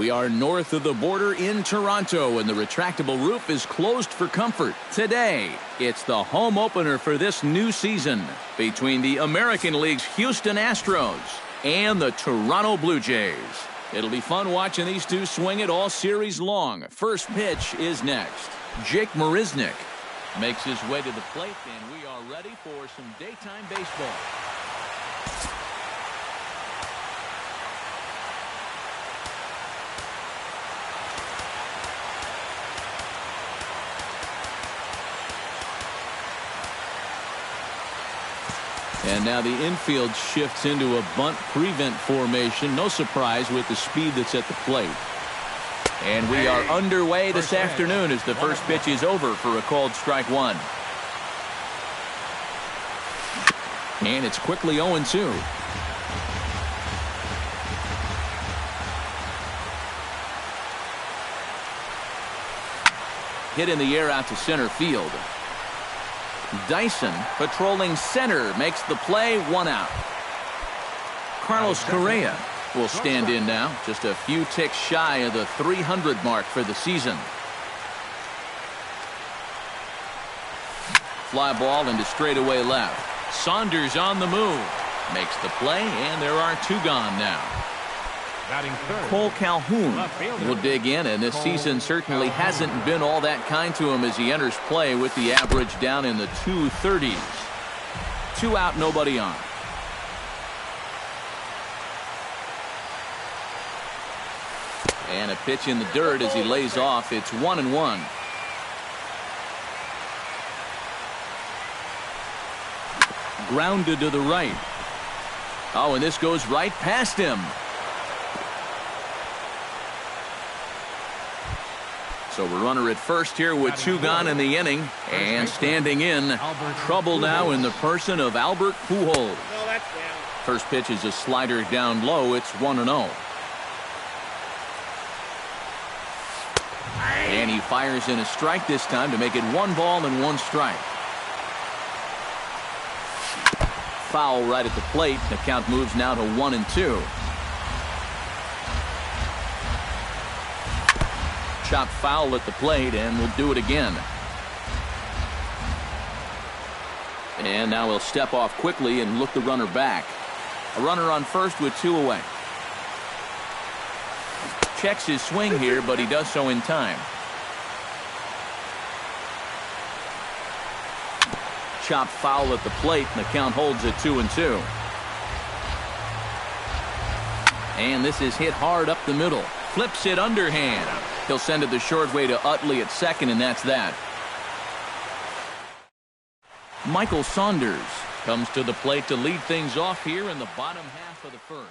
We are north of the border in Toronto, and the retractable roof is closed for comfort. Today, it's the home opener for this new season between the American League's Houston Astros and the Toronto Blue Jays. It'll be fun watching these two swing it all series long. First pitch is next. Jake Marisnick makes his way to the plate, and we are ready for some daytime baseball. And now the infield shifts into a bunt prevent formation. No surprise with the speed that's at the plate. And we are underway this afternoon as the first pitch is over for a called strike one. And it's quickly 0-2. Hit in the air out to center field. Dyson patrolling center makes the play, one out. Carlos Correa will stand in now, just a few ticks shy of the 300 mark for the season. Fly ball into straightaway left. Saunders on the move, makes the play, and there are two gone now. Cole Calhoun will dig in, and this season certainly hasn't been all that kind to him as he enters play with the average down in the 230s. 2 out, nobody on. And a pitch in the dirt as he lays off. It's 1-1. Grounded to the right. Oh, and this goes right past him. So we're runner at first here with 2 gone in the inning, and standing in, trouble now in the person of Albert Pujols. First pitch is a slider down low. It's 1-0. And he fires in a strike this time to make it 1 ball and 1 strike. Foul right at the plate. The count moves now to 1-2. Chop foul at the plate, and we'll do it again. And now he'll step off quickly and look the runner back. A runner on first with 2 away. Checks his swing here, but he does so in time. Chop foul at the plate, and the count holds at 2-2. And this is hit hard up the middle. Flips it underhand. He'll send it the short way to Utley at second, and that's that. Michael Saunders comes to the plate to lead things off here in the bottom half of the first.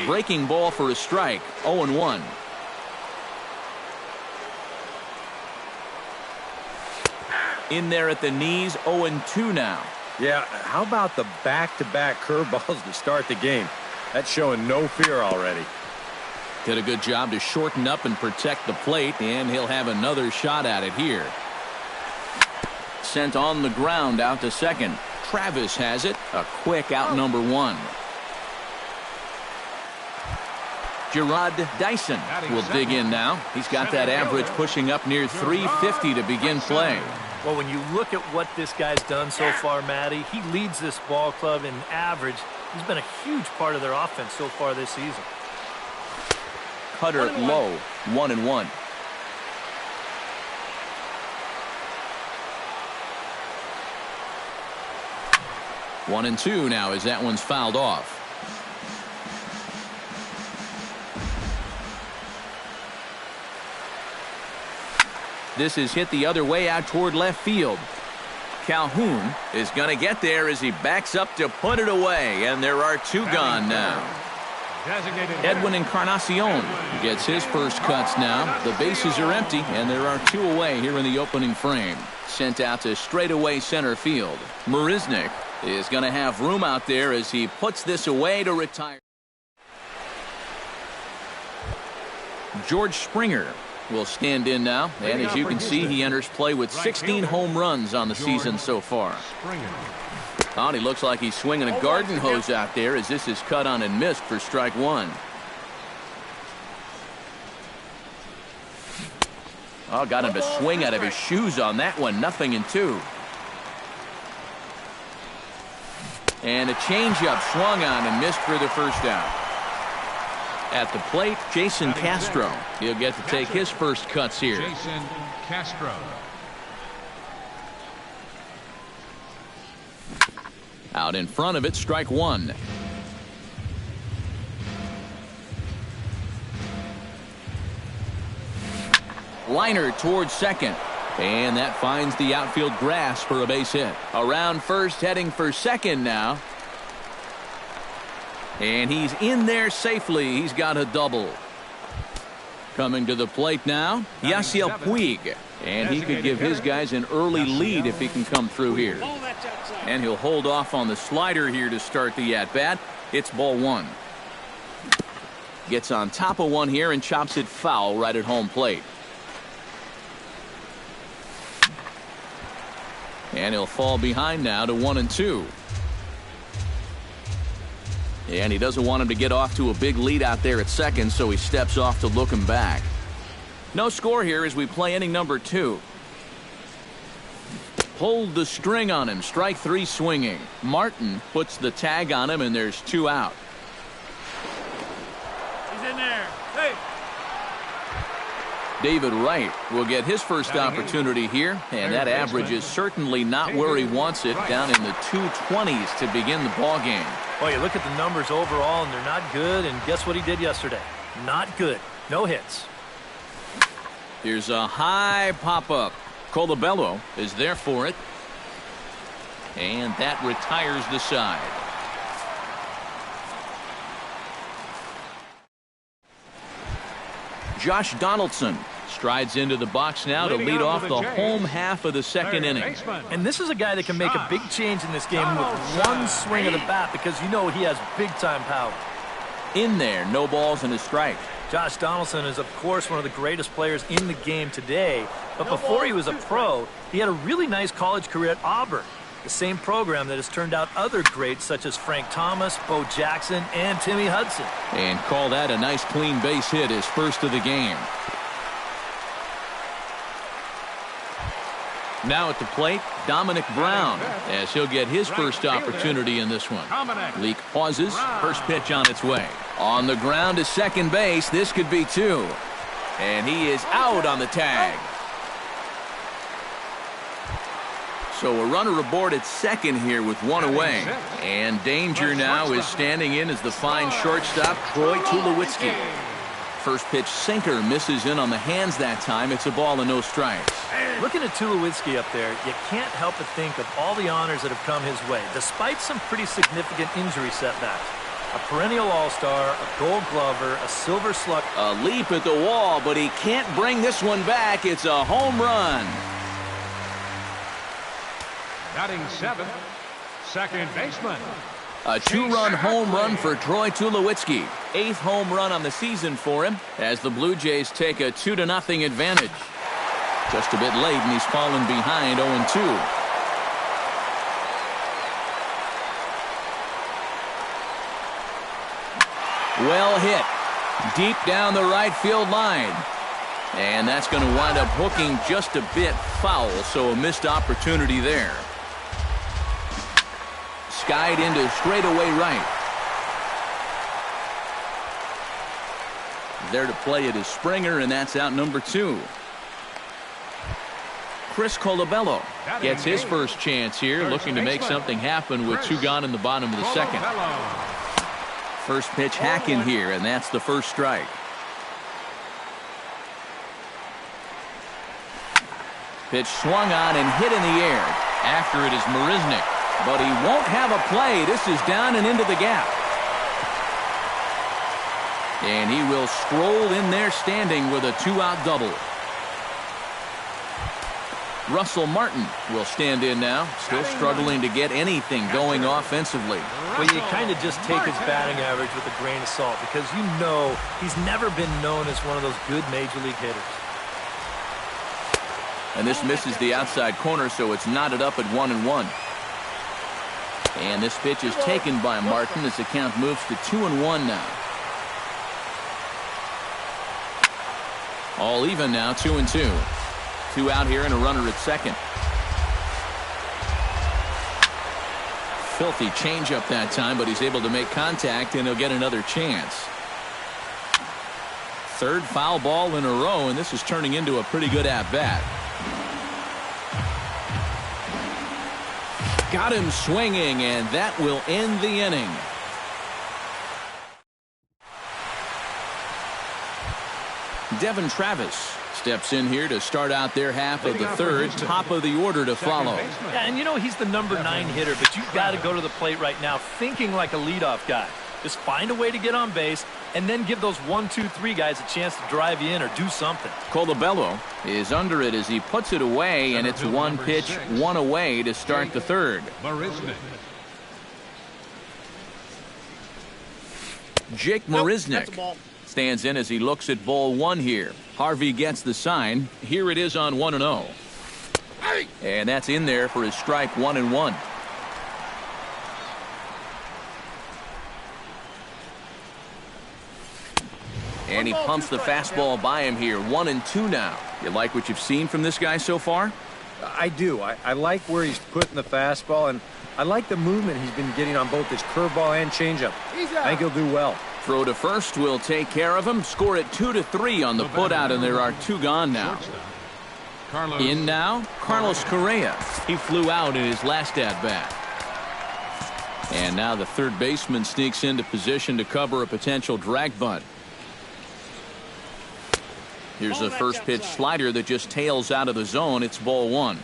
Breaking ball for a strike. 0-1. In there at the knees. 0-2 now. Yeah, how about the back-to-back curveballs to start the game? That's showing no fear already. Did a good job to shorten up and protect the plate, and he'll have another shot at it here. Sent on the ground out to second. Travis has it. A quick out, number 1. Gerard Dyson will dig in now. He's got that average pushing up near 350 to begin play. Well, when you look at what this guy's done so far, Matty, he leads this ball club in average. He's been a huge part of their offense so far this season. Cutter low, 1-1. One and two now as that one's fouled off. This is hit the other way out toward left field. Calhoun is going to get there as he backs up to put it away, and there are 2 gone now. Edwin Encarnacion gets his first cuts now. The bases are empty, and there are 2 away here in the opening frame. Sent out to straightaway center field. Marisnick is going to have room out there as he puts this away to retire. George Springer will stand in now. And as you can see, he enters play with 16 home runs on the season so far. Oh, he looks like he's swinging a garden hose out there as this is cut on and missed for strike one. Oh, got him to swing out of his shoes on that one. 0-2. And a changeup swung on and missed for the first out. At the plate, Jason Castro. He'll get to take his first cuts here. Jason Castro. Out in front of it, strike one. Liner towards second. And that finds the outfield grass for a base hit. Around first, heading for second now. And he's in there safely. He's got a double. Coming to the plate now, Yasiel Puig. And he could give his guys an early lead if he can come through here. And he'll hold off on the slider here to start the at-bat. It's ball one. Gets on top of one here and chops it foul right at home plate. And he'll fall behind now to 1-2. And he doesn't want him to get off to a big lead out there at second, so he steps off to look him back. No score here as we play inning number 2. Pulled the string on him. Strike three swinging. Martin puts the tag on him, and there's 2 out. He's in there. Hey. David Wright will get his first opportunity here, and that average is certainly not where he wants it, down in the 220s to begin the ball game. Well, you look at the numbers overall, and they're not good, and guess what he did yesterday? Not good. No hits. Here's a high pop-up. Colabello is there for it, and that retires the side. Josh Donaldson strides into the box now to lead off the home half of the second inning. And this is a guy that can make a big change in this game with one swing of the bat, because you know he has big-time power. In there, no balls and a strike. Josh Donaldson is, of course, one of the greatest players in the game today. But before he was a pro, he had a really nice college career at Auburn, the same program that has turned out other greats such as Frank Thomas, Bo Jackson, and Timmy Hudson. And call that a nice clean base hit, his first of the game. Now at the plate, Dominic Brown, as he'll get his first opportunity in this one. Leak pauses. First pitch on its way. On the ground to second base. This could be 2. And he is out on the tag. So a runner aboard at second here with 1 away. And danger now is standing in as the fine shortstop, Troy Tulowitzki. First pitch sinker misses in on the hands that time. It's a ball and no strikes. Looking at Tulowitzki up there, you can't help but think of all the honors that have come his way, despite some pretty significant injury setbacks. A perennial all-star, a gold glover, a silver slug. A leap at the wall, but he can't bring this one back. It's a home run. Batting 7th, second baseman. A 2-run home run for Troy Tulowitzki. 8th home run on the season for him as the Blue Jays take a 2-0 advantage. Just a bit late, and he's fallen behind 0-2. Well hit. Deep down the right field line. And that's going to wind up hooking just a bit foul, so a missed opportunity there. Skied into straightaway right. There to play it is Springer, and that's out number 2. Chris Colabello gets his first chance here, looking to make something happen with 2 gone in the bottom of the second. First pitch hacking here, and that's the first strike. Pitch swung on and hit in the air. After it is Marisnick, but he won't have a play. This is down and into the gap. And he will stroll in there standing with a 2-out double. Russell Martin will stand in now, still struggling to get anything going offensively. Well, you kind of just take his batting average with a grain of salt, because you know he's never been known as one of those good major league hitters. And this misses the outside corner, so it's knotted up at 1-1. And this pitch is taken by Martin as the count moves to 2-1 now. All even now, 2-2. 2 out here and a runner at second. Filthy changeup that time, but he's able to make contact, and he'll get another chance. Third foul ball in a row, and this is turning into a pretty good at-bat. Got him swinging, and that will end the inning. Devin Travis steps in here to start out their half of the third. Top of the order to follow. Yeah, and you know he's the number 9 hitter, but you've got to go to the plate right now thinking like a leadoff guy. Just find a way to get on base and then give those 1, 2, 3 guys a chance to drive you in or do something. Colabello is under it as he puts it away, and it's 1 pitch, 1 away to start the third. Jake Marisnick stands in as he looks at ball 1 here. Harvey gets the sign. Here it is on 1-0. And that's in there for his strike 1-1. And he pumps the fastball by him here. 1-2 now. You like what you've seen from this guy so far? I do. I like where he's putting the fastball, and I like the movement he's been getting on both his curveball and changeup. I think he'll do well. Throw to first will take care of him. Score it 2-3 on the putout, and there are 2 gone now. In now, Carlos Correa. He flew out in his last at-bat. And now the third baseman sneaks into position to cover a potential drag bunt. Here's a first pitch slider that just tails out of the zone. It's ball 1.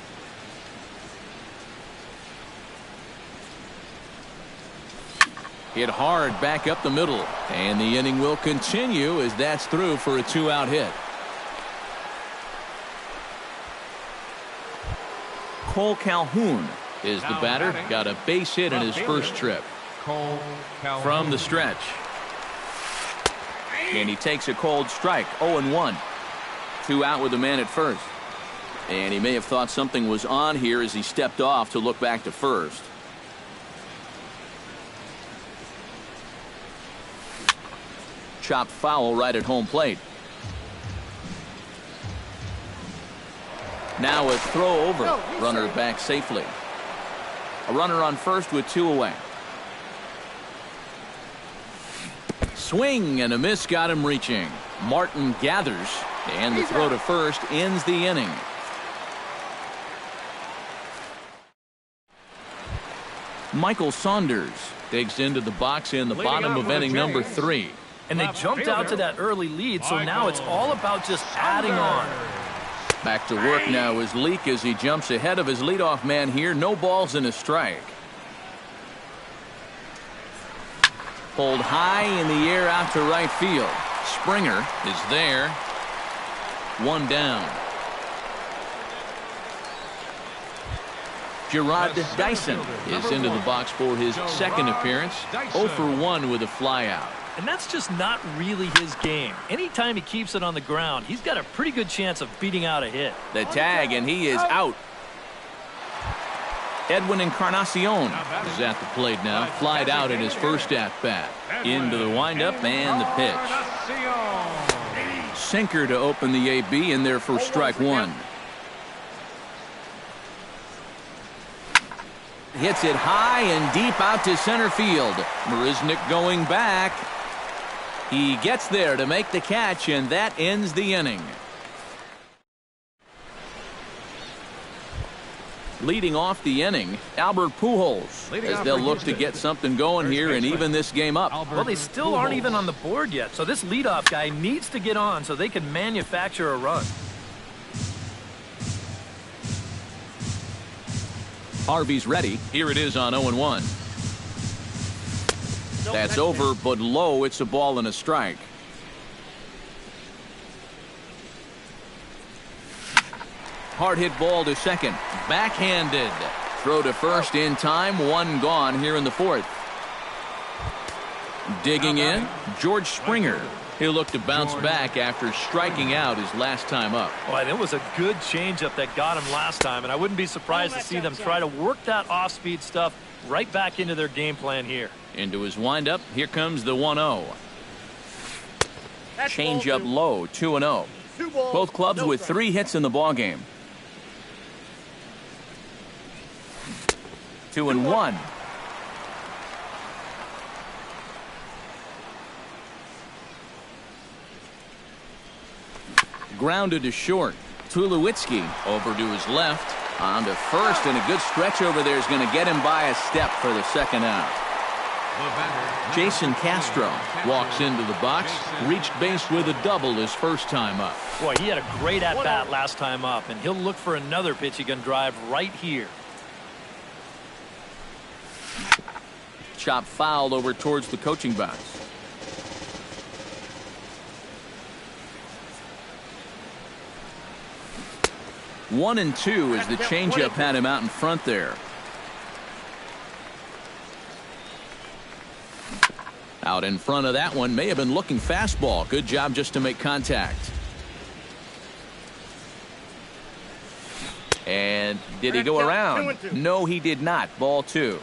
Hit hard back up the middle. And the inning will continue as that's through for a 2-out hit. Cole Calhoun is the batter. Got a base hit in his first trip. From the stretch. And he takes a cold strike. 0-1. 2 out with a man at first. And he may have thought something was on here as he stepped off to look back to first. Chopped foul right at home plate. Now a throw over. Runner back safely. A runner on first with 2 away. Swing and a miss got him reaching. Martin gathers, and the throw to first ends the inning. Michael Saunders digs into the box in the bottom of inning number 3. And they jumped out to that early lead, so now it's all about just adding on. Back to work now is Leake as he jumps ahead of his leadoff man here. No balls and a strike. Pulled high in the air out to right field. Springer is there. 1 down. Gerard Dyson is into the box for his second appearance. 0 for 1 with a flyout. And that's just not really his game. Anytime he keeps it on the ground, he's got a pretty good chance of beating out a hit. The tag, and he is out. Edwin Encarnacion is at the plate now. Flied out in his first at-bat. Into the windup and the pitch. Sinker to open the AB in there for strike 1. Hits it high and deep out to center field. Marisnick going back. He gets there to make the catch, and that ends the inning. Leading off the inning, Albert Pujols, as they'll look to get something going here and even this game up. Well, they still aren't even on the board yet, so this leadoff guy needs to get on so they can manufacture a run. Harvey's ready. Here it is on 0-1. That's over, but low. It's a ball and a strike. Hard hit ball to second. Backhanded. Throw to first in time. 1 gone here in the 4th. Digging in, George Springer. He'll look to bounce back after striking out his last time up. Well, and it was a good changeup that got him last time, and I wouldn't be surprised to see them try to work that off-speed stuff right back into their game plan here. Into his windup, here comes the 1-0. Changeup low, 2-0. Both clubs with 3 hits in the ballgame. 2-1. Grounded to short. Tulowitzki over to his left. On to first, and a good stretch over there is going to get him by a step for the second out. Jason Castro walks into the box. Reached base with a double his first time up. Boy, he had a great at-bat last time up, and he'll look for another pitch he can drive right here. Chop fouled over towards the coaching box. One and two as the changeup had him out in front there. Out in front of that one, may have been looking fastball. Good job just to make contact. And did he go around? No, he did not. Ball 2.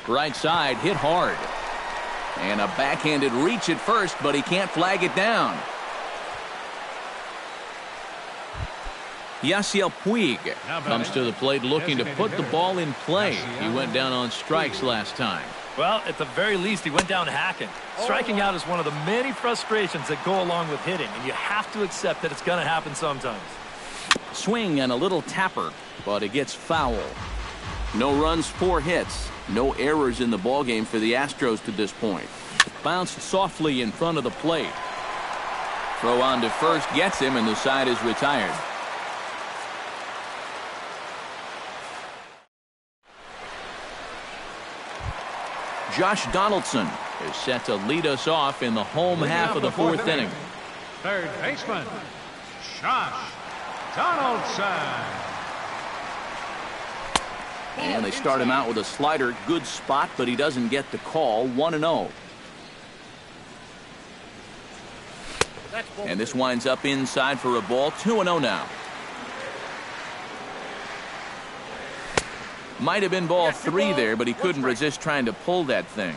Right side, hit hard. And a backhanded reach at first, but he can't flag it down. Yasiel Puig comes to the plate looking to put the ball in play. He went down on strikes last time. Well, at the very least, he went down hacking. Striking out is one of the many frustrations that go along with hitting, and you have to accept that it's going to happen sometimes. Swing and a little tapper, but it gets foul. No runs, 4 hits. No errors in the ballgame for the Astros to this point. Bounced softly in front of the plate. Throw on to first gets him, and the side is retired. Josh Donaldson is set to lead us off in the home half of the 4th inning. Third baseman, Josh Donaldson. And they start him out with a slider. Good spot, but he doesn't get the call. 1-0. And this winds up inside for a ball. 2-0 now. Might have been ball 3 there, but he couldn't resist trying to pull that thing.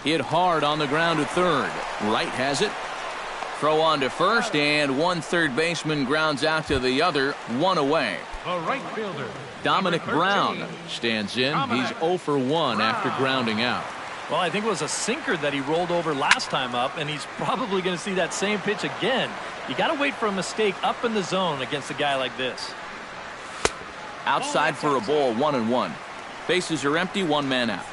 Hit hard on the ground to third. Wright has it. Throw on to first, and one third baseman grounds out to the other. 1 away. The right fielder, Dominic Brown stands in. He's 0 for 1 after grounding out. Well, I think it was a sinker that he rolled over last time up, and he's probably going to see that same pitch again. You got to wait for a mistake up in the zone against a guy like this. Outside for a ball, 1-1. Bases are empty, 1 man out.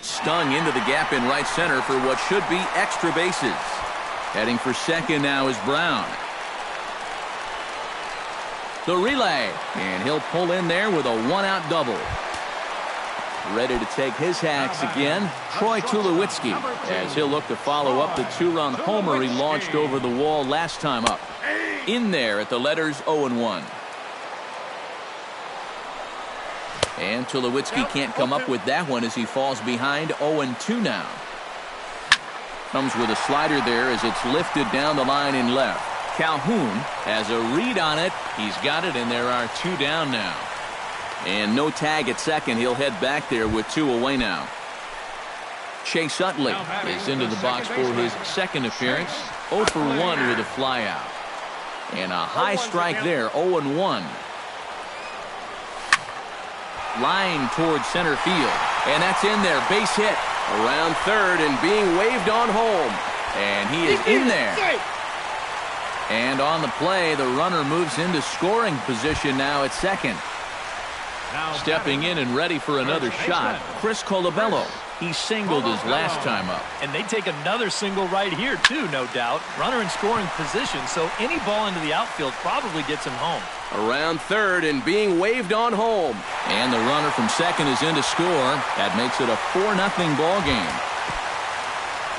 Stung into the gap in right center for what should be extra bases. Heading for second now is Brown. The relay, and he'll pull in there with a 1-out double. Ready to take his hacks again, Troy Tulowitzki, as he'll look to follow up the 2-run homer he launched over the wall last time up. In there at the letters 0-1. And Tulowitzki can't come up with that one as he falls behind. 0-2 now. Comes with a slider there as it's lifted down the line in left. Calhoun has a read on it. He's got it, and there are 2 down now. And no tag at second. He'll head back there with 2 away now. Chase Utley is into the box for his second appearance. 0 for 1 with a flyout. And a high strike there. 0-1. Line towards center field. And that's in there. Base hit. Around third and being waved on home. And he is in there. And on the play, the runner moves into scoring position now at second. Stepping in and ready for another shot, Chris Colabello. He singled his last time up. And they take another single right here, too, no doubt. Runner in scoring position, so any ball into the outfield probably gets him home. Around third and being waved on home. And the runner from second is in to score. That makes it a 4-0 ball game.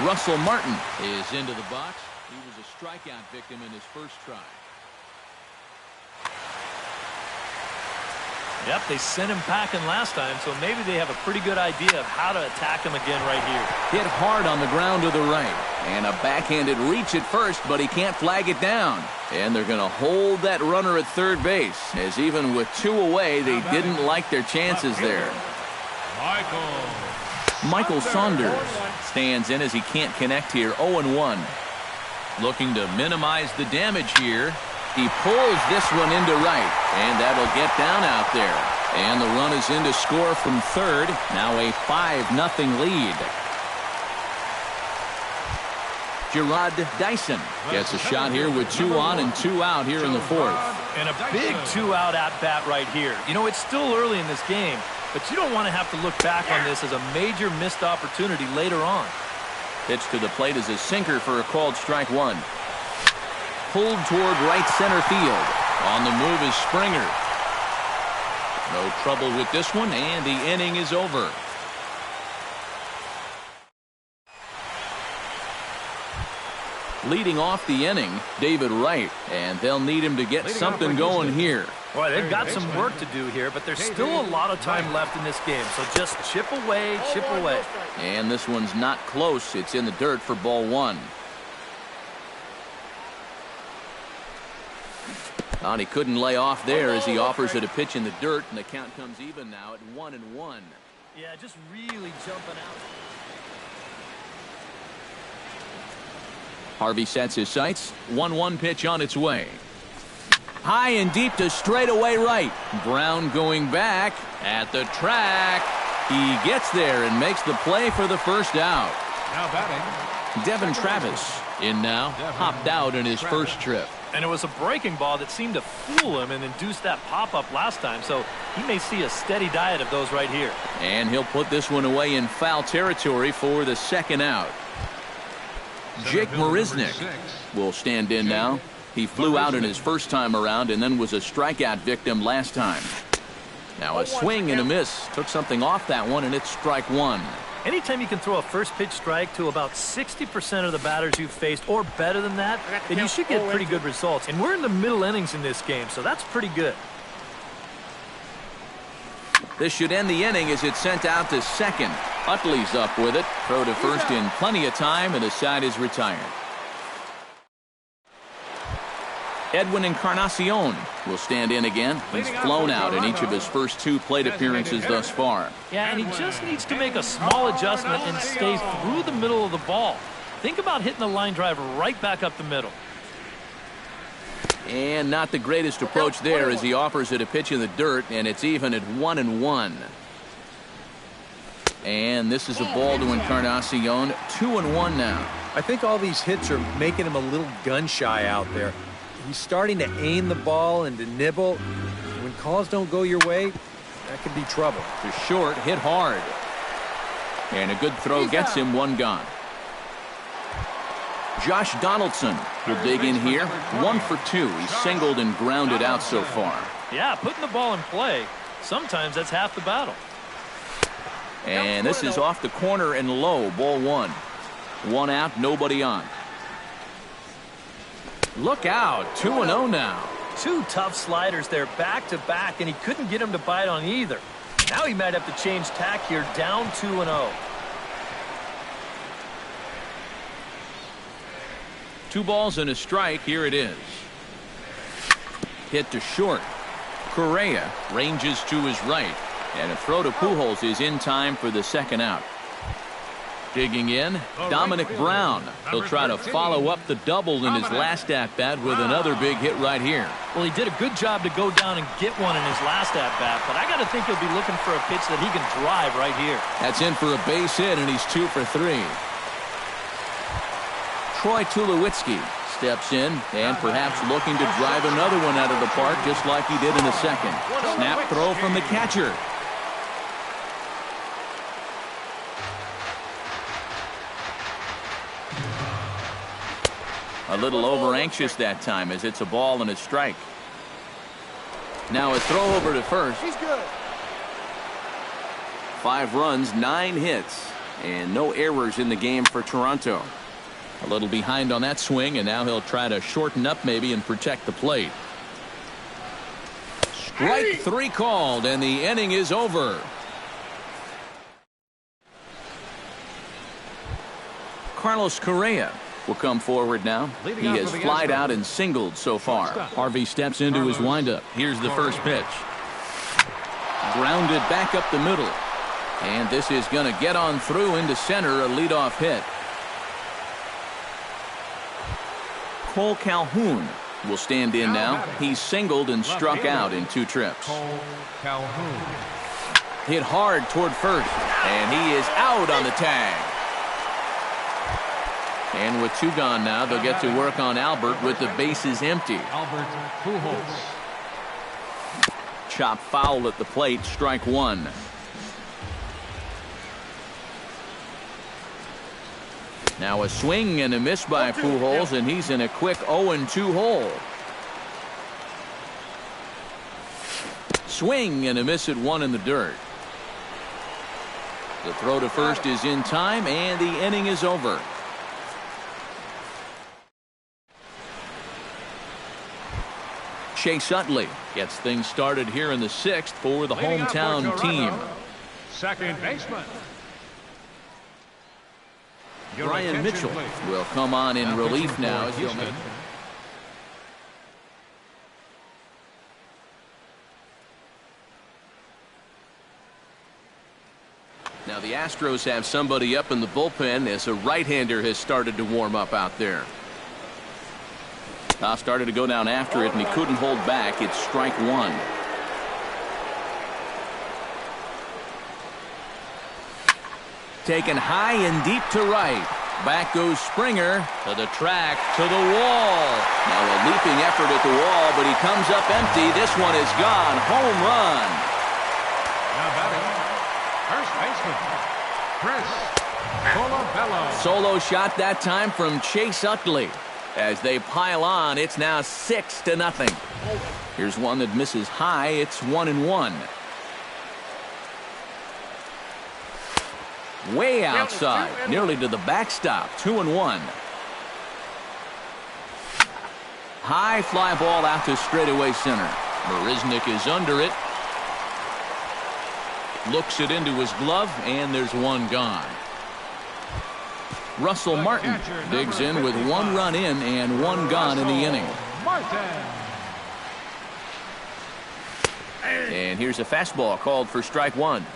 Russell Martin is into the box. He was a strikeout victim in his first try. Yep, they sent him packing last time, so maybe they have a pretty good idea of how to attack him again right here. Hit hard on the ground to the right. And a backhanded reach at first, but he can't flag it down. And they're going to hold that runner at third base, as even with 2 away, they didn't like their chances there. Michael Saunders stands in as he can't connect here, 0-1. Looking to minimize the damage here. He pulls this one into right, and that'll get down out there. And the run is in to score from third. Now a 5-0 lead. Gerard Dyson gets a shot here with 2 on and 2 out here in the fourth. And a big 2-out at-bat right here. You know, it's still early in this game, but you don't want to have to look back on this as a major missed opportunity later on. Pitch to the plate is a sinker for a called strike 1. Pulled toward right center field. On the move is Springer. No trouble with this one, and the inning is over. Leading off the inning, David Wright, and they'll need him to get something going here. Boy, they've got some work to do here, but there's still a lot of time left in this game, so just chip away, chip away. And this one's not close. It's in the dirt for ball 1. And he couldn't lay off there as he offers it a pitch in the dirt, and the count comes even now at 1-1. Yeah, just really jumping out. Harvey sets his sights. 1-1 pitch on its way. High and deep to straightaway right. Brown going back at the track. He gets there and makes the play for the first out. Now batting, Devin Travis in now. Hopped out in his first trip. And it was a breaking ball that seemed to fool him and induce that pop-up last time, so he may see a steady diet of those right here. And he'll put this one away in foul territory for the second out. Jake Marisnick will stand in now. He flew out in his first time around and then was a strikeout victim last time. Now a swing and a miss. Took something off that one, and it's strike 1. Anytime you can throw a first pitch strike to about 60% of the batters you've faced or better than that, then you should get pretty good results. And we're in the middle innings in this game, so that's pretty good. This should end the inning as it's sent out to second. Utley's up with it. Throw to first in plenty of time, and the side is retired. Edwin Encarnacion will stand in again. He's flown out in each of his first 2 plate appearances thus far. Yeah, and he just needs to make a small adjustment and stay through the middle of the ball. Think about hitting the line drive right back up the middle. And not the greatest approach there as he offers it a pitch in the dirt, and it's even at 1-1. And this is a ball to Encarnacion. 2-1 now. I think all these hits are making him a little gun-shy out there. He's starting to aim the ball and to nibble. When calls don't go your way, that could be trouble. To short, hit hard. And a good throw gets him 1 gone. Josh Donaldson will dig in here. 1 for 2. He's singled and grounded out so far. Yeah, putting the ball in play, sometimes that's half the battle. And this is off the corner and low, ball 1. 1 out, nobody on. Look out, 2-0 now. 2 tough sliders there back to back, and he couldn't get him to bite on either. Now he might have to change tack here, down 2-0. 2 balls and a strike. Here it is. Hit to short. Correa ranges to his right, and a throw to Pujols is in time for the second out. Digging in, Dominic Brown. He'll try to follow up the double in his last at-bat with another big hit right here. Well, he did a good job to go down and get one in his last at-bat, but I got to think he'll be looking for a pitch that he can drive right here. That's in for a base hit, and he's 2 for 3. Troy Tulowitzki steps in and perhaps looking to drive another one out of the park just like he did in the second. Snap throw from the catcher. A little over anxious that time as it's a ball and a strike. Now a throw over to first. He's good. 5 runs, 9 hits, and no errors in the game for Toronto. A little behind on that swing, and now he'll try to shorten up maybe and protect the plate. Strike three called, and the inning is over. Carlos Correa will come forward now. He has flied out and singled so far. Harvey steps into his windup. Here's the first pitch. Grounded back up the middle. And this is going to get on through into center, a leadoff hit. Cole Calhoun will stand in now. He's singled and struck out in 2 trips. Hit hard toward first, and he is out on the tag. And with 2 gone now, they'll get to work on Albert with the bases empty. Chop foul at the plate, strike 1. Now a swing and a miss by Pujols, and he's in a quick 0-2 hole. Swing and a miss at 1 in the dirt. The throw to first is in time, and the inning is over. Chase Utley gets things started here in the 6th for the hometown team. Second baseman. Brian Mitchell will come on in relief now as he'll make. Now the Astros have somebody up in the bullpen as a right-hander has started to warm up out there. Started to go down after it, and he couldn't hold back. It's strike 1. Taken high and deep to right. Back goes Springer to the track, to the wall. Now a leaping effort at the wall, but he comes up empty. This one is gone. Home run. Now batting, first baseman, Chris Colabello. Solo shot that time from Chase Utley. As they pile on, it's now 6-0. Here's one that misses high. It's 1-1. Way outside, nearly to the backstop. 2-1. High fly ball out to straightaway center. Marisnick is under it. Looks it into his glove, and there's one gone. Russell Martin digs in with 1 run in and 1 gone in the inning. And here's a fastball called for strike 1.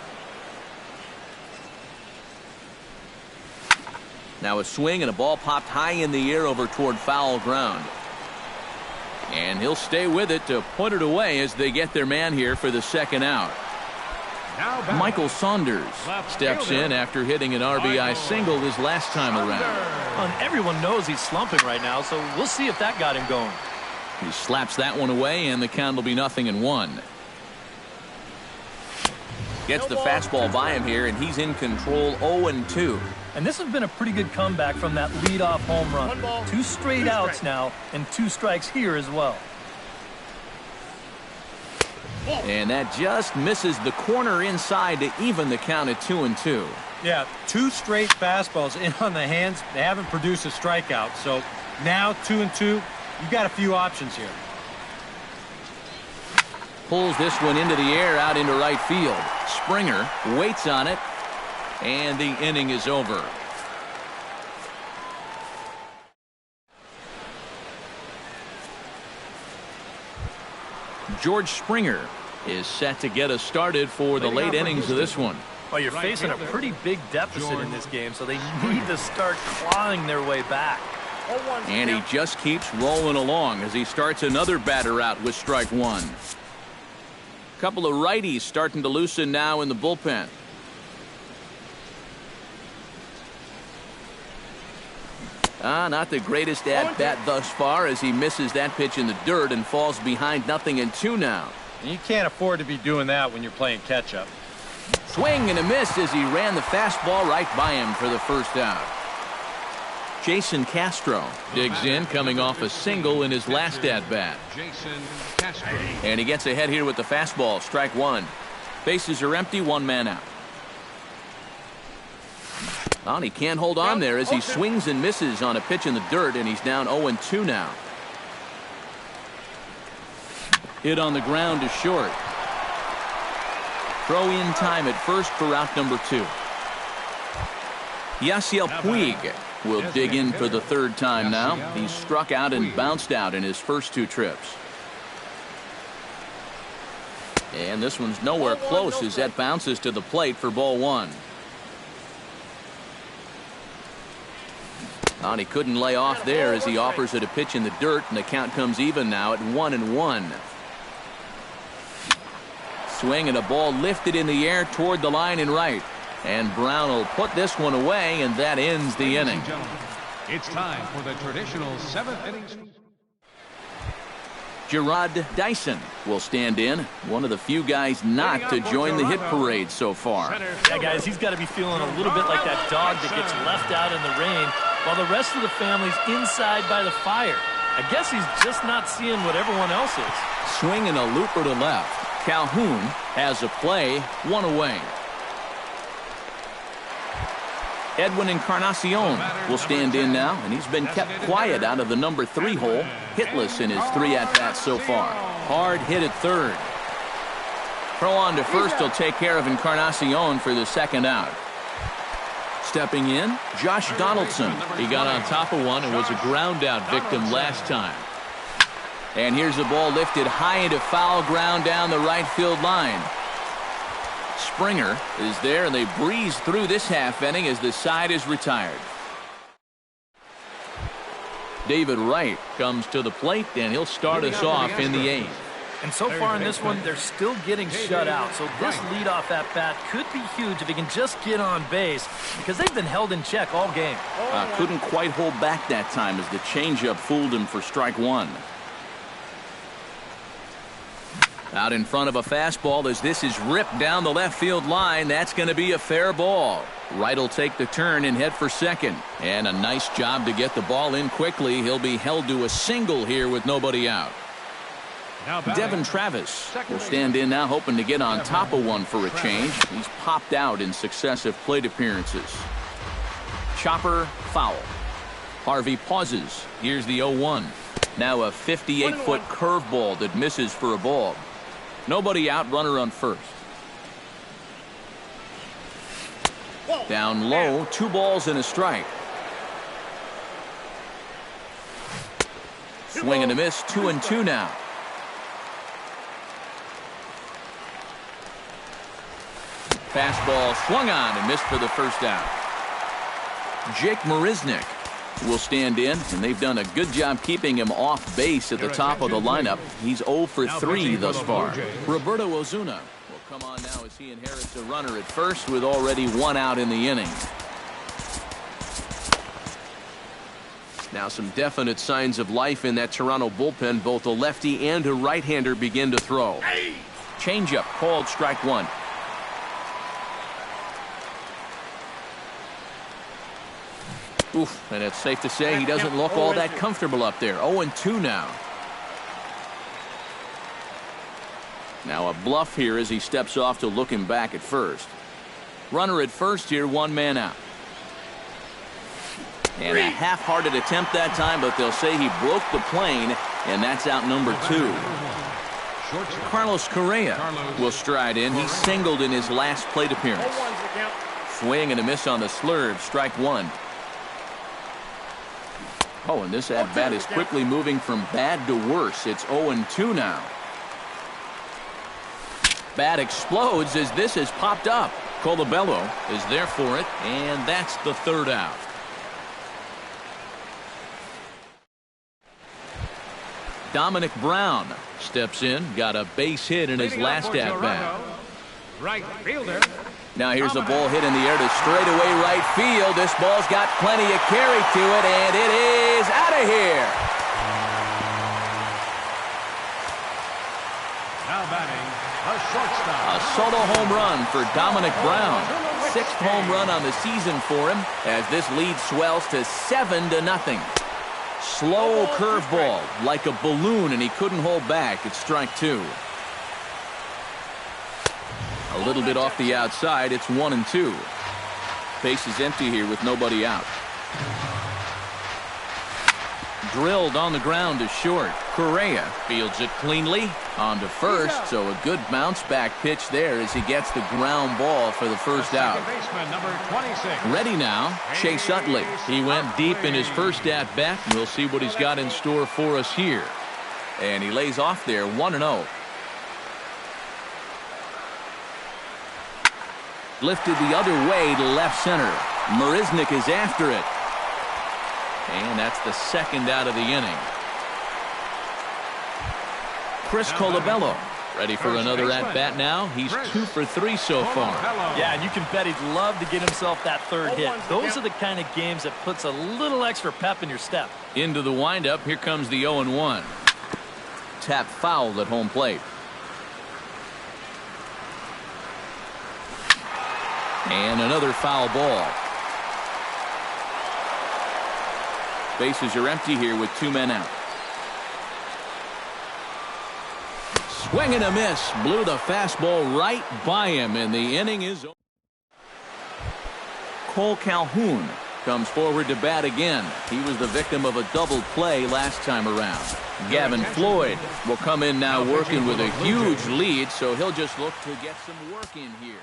Now a swing and a ball popped high in the air over toward foul ground. And he'll stay with it to put it away as they get their man here for the 2nd out. Michael Saunders steps in after hitting an RBI single his last time around. And everyone knows he's slumping right now, so we'll see if that got him going. He slaps that one away, and the count will be 0-1. Gets the fastball by him here, and he's in control. 0-2. And this has been a pretty good comeback from that leadoff home run. 2 straight outs now, and 2 strikes here as well. And that just misses the corner inside to even the count at 2-2. Yeah, 2 straight fastballs in on the hands. They haven't produced a strikeout. So now 2-2, you've got a few options here. Pulls this one into the air out into right field. Springer waits on it, and the inning is over. George Springer is set to get us started for the late innings of this one. Well, you're facing a pretty big deficit in this game, so they need to start clawing their way back. And he just keeps rolling along as he starts another batter out with strike 1. A couple of righties starting to loosen now in the bullpen. Not the greatest at bat thus far as he misses that pitch in the dirt and falls behind 0-2 now. And you can't afford to be doing that when you're playing catch-up. Swing and a miss as he ran the fastball right by him for the 1st out. Jason Castro digs in, coming off a single in his last at-bat. And he gets ahead here with the fastball, strike 1. Bases are empty, 1 man out. And he can't hold on there as he swings and misses on a pitch in the dirt, and he's down 0-2 now. Hit on the ground is short. Throw in time at first for out number 2. Yasiel Puig will dig in for the 3rd time now. He's struck out and bounced out in his first 2 trips. And this one's nowhere close as that bounces to the plate for ball 1. And he couldn't lay off there as he offers it a pitch in the dirt, and the count comes even now at 1-1. Swing and a ball lifted in the air toward the line and right. And Brown will put this one away, and that ends the inning. It's time for the traditional 7th inning. Gerard Dyson will stand in, one of the few guys not to join the hit parade so far. Yeah, guys, he's got to be feeling a little bit like that dog that gets left out in the rain while the rest of the family's inside by the fire. I guess he's just not seeing what everyone else is. Swing and a looper to left. Calhoun has a play, 1 away. Edwin Encarnacion will stand in now, and he's been kept quiet out of the number 3 hole, hitless in his 3 at-bats so far. Hard hit at 3rd. Throw on to first will take care of Encarnacion for the 2nd out. Stepping in, Josh Donaldson. He got on top of one and was a ground-out victim last time. And here's the ball lifted high into foul ground down the right field line. Springer is there, and they breeze through this half inning as the side is retired. David Wright comes to the plate, and he'll start us off in the 8th. And so far in this one, they're still getting shut out. So this leadoff at-bat could be huge if he can just get on base, because they've been held in check all game. Couldn't quite hold back that time as the changeup fooled him for strike 1. Out in front of a fastball as this is ripped down the left field line. That's going to be a fair ball. Wright will take the turn and head for 2nd. And a nice job to get the ball in quickly. He'll be held to a single here with nobody out. Devin Travis will stand in now, hoping to get on top of one for a change. He's popped out in successive plate appearances. Chopper foul. Harvey pauses. Here's the 0-1. Now a 58-foot curveball that misses for a ball. Nobody out, runner on first. Down low, 2 balls and a strike. Swing and a miss, 2-2 now. Fastball swung on and missed for the 1st out. Jake Marisnick will stand in, and they've done a good job keeping him off base at the top of the lineup. He's 0 for 3 thus far. Roberto Ozuna will come on now as he inherits a runner at first with already 1 out in the inning. Now some definite signs of life in that Toronto bullpen. Both a lefty and a right-hander begin to throw. Changeup called strike 1. Oof, and it's safe to say he doesn't look all that comfortable up there. 0-2 now. Now a bluff here as he steps off to look him back at first. Runner at first here, 1 man out. And a half-hearted attempt that time, but they'll say he broke the plane, and that's out number 2. Carlos Correa will stride in. He singled in his last plate appearance. Swing and a miss on the slurve, strike 1. Oh, and this at-bat is quickly moving from bad to worse. It's 0-2 now. Bat explodes as this has popped up. Colabello is there for it, and that's the 3rd out. Dominic Brown steps in, got a base hit in his last at-bat. Right fielder. Now here's a ball hit in the air to straightaway right field. This ball's got plenty of carry to it, and it is out of here. Now batting, a shortstop. A solo home run for Dominic Brown. 6th home run on the season for him as this lead swells to 7-0. Slow curveball like a balloon, and he couldn't hold back. It's strike 2. A little bit off the outside. It's 1-2. Base is empty here with nobody out. drilled on the ground to short. Correa fields it cleanly on to first, so a good bounce back pitch there as he gets the ground ball for the first out. Baseman number 26. Ready now, Chase Utley. He went deep in his first at-bat. We'll see what he's got in store for us here. And he lays off there 1-0. Lifted the other way to left center. Marisnik is after it. And that's the second out of the inning. Chris Colabello ready for another at-bat now. He's 2 for 3 so far. Yeah, and you can bet he'd love to get himself that third hit. Those are the kind of games that puts a little extra pep in your step. Into the windup, here comes the 0-1. Tap foul at home plate. And another foul ball. Bases are empty here with 2 men out. Swing and a miss. Blew the fastball right by him, and the inning is over. Cole Calhoun comes forward to bat again. He was the victim of a double play last time around. Gavin Floyd will come in now working with a huge lead, so he'll just look to get some work in here.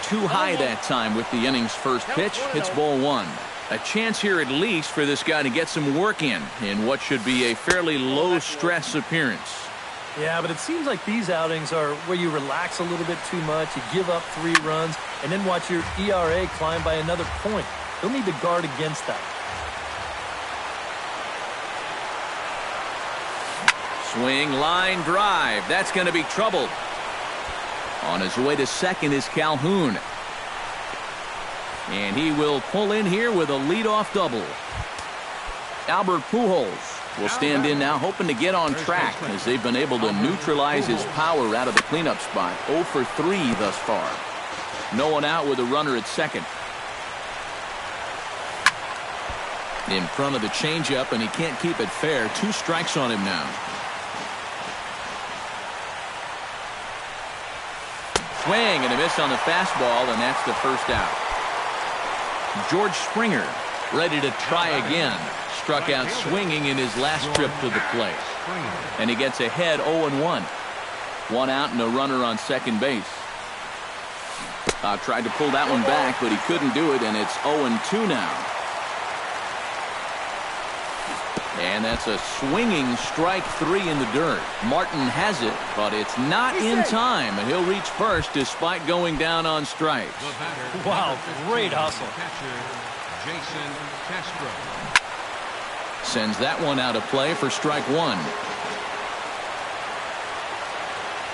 Too high that time with the inning's first pitch. Hits ball 1. A chance here at least for this guy to get some work in what should be a fairly low-stress appearance. Yeah, but it seems like these outings are where you relax a little bit too much, you give up 3 runs, and then watch your ERA climb by another point. He'll need to guard against that. Swing, line, drive. That's going to be trouble. On his way to second is Calhoun. And he will pull in here with a leadoff double. Albert Pujols will stand in now, hoping to get on track as they've been able to neutralize his power out of the cleanup spot. 0 for 3 thus far. No one out with a runner at second. In front of the changeup, and he can't keep it fair. 2 strikes on him now. Swing and a miss on the fastball, and that's the first out. George Springer ready to try again. Struck out swinging in his last trip to the plate. And he gets ahead 0-1. 1 out and a runner on second base. Tried to pull that one back, but he couldn't do it, and it's 0-2 now. And that's a swinging strike 3 in the dirt. Martin has it, but it's not in time, and he'll reach first despite going down on strikes. Wow, great hustle. Jason Castro. Sends that one out of play for strike 1.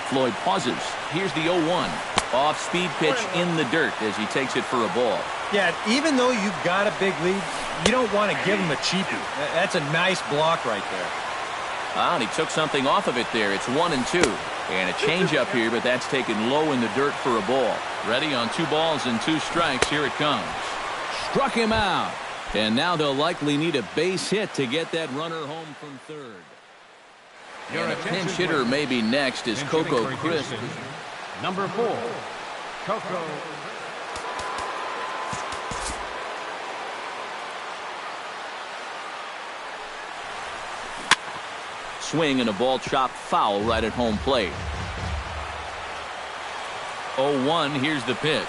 Floyd pauses. Here's the 0-1. Off-speed pitch in the dirt as he takes it for a ball. Yeah, even though you've got a big lead, you don't want to give him a cheapie. That's a nice block right there. And he took something off of it there. It's 1-2. And a changeup here, but that's taken low in the dirt for a ball. Ready on 2 balls and 2 strikes. Here it comes. Struck him out. And now they'll likely need a base hit to get that runner home from third. And a pinch hitter may be next is Coco Crisp. Number 4, Coco. Swing and a ball chopped foul right at home plate. 0-1, here's the pitch.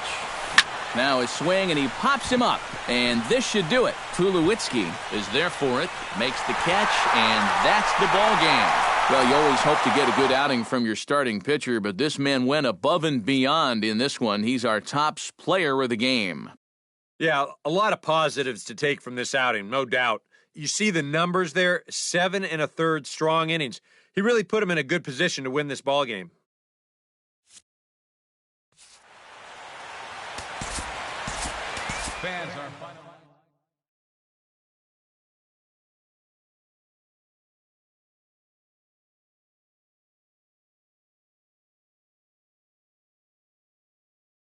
Now a swing, and he pops him up. And this should do it. Tulowitzki is there for it, makes the catch, and that's the ball game. Well, you always hope to get a good outing from your starting pitcher, but this man went above and beyond in this one. He's our top player of the game. Yeah, a lot of positives to take from this outing, no doubt. You see the numbers there, 7 1/3 strong innings. He really put him in a good position to win this ball game. Fans are finalized.